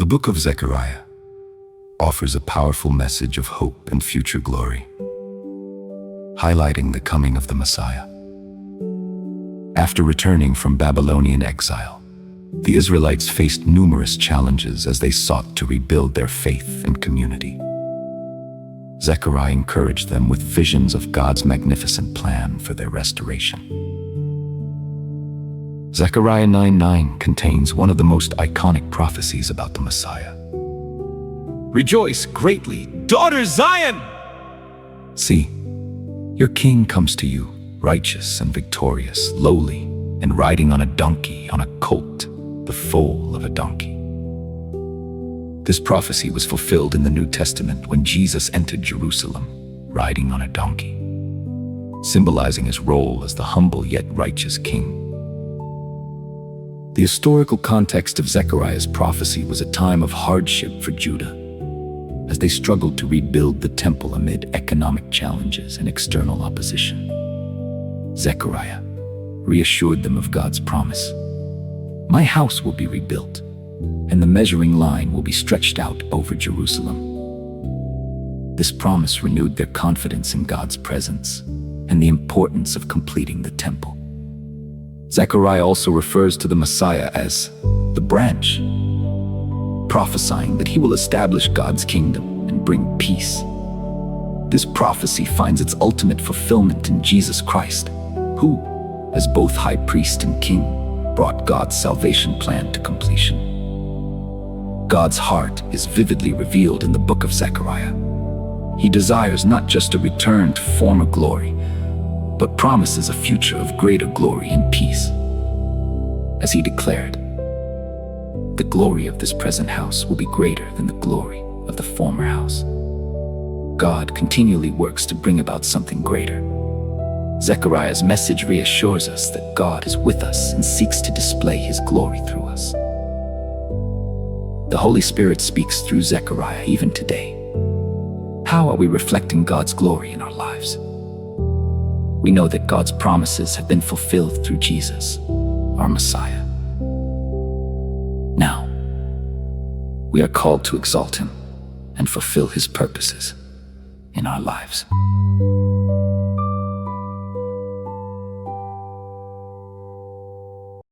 book of Zechariah offers a powerful message of hope and future glory, highlighting the coming of the Messiah. After returning from Babylonian exile, the Israelites faced numerous challenges as they sought to rebuild their faith and community. Zechariah encouraged them with visions of God's magnificent plan for their restoration. Zechariah 9:9 contains one of the most iconic prophecies about the Messiah. "Rejoice greatly, daughter Zion! See, your king comes to you, righteous and victorious, lowly, and riding on a donkey, on a colt, the foal of a donkey." This prophecy was fulfilled in the New Testament when Jesus entered Jerusalem, riding on a donkey, symbolizing his role as the humble yet righteous king. The historical context of Zechariah's prophecy was a time of hardship for Judah, as they struggled to rebuild the temple amid economic challenges and external opposition. Zechariah reassured them of God's promise. "My house will be rebuilt, and the measuring line will be stretched out over Jerusalem." This promise renewed their confidence in God's presence and the importance of completing the temple. Zechariah also refers to the Messiah as the branch, prophesying that he will establish God's kingdom and bring peace. This prophecy finds its ultimate fulfillment in Jesus Christ, who, as both high priest and king, brought God's salvation plan to completion. God's heart is vividly revealed in the book of Zechariah. He desires not just a return to former glory, but promises a future of greater glory and peace. As he declared, "The glory of this present house will be greater than the glory of the former house." God continually works to bring about something greater. Zechariah's message reassures us that God is with us and seeks to display his glory through us. The Holy Spirit speaks through Zechariah even today. How are we reflecting God's glory in our lives? We know that God's promises have been fulfilled through Jesus, our Messiah. Now, we are called to exalt him and fulfill his purposes in our lives.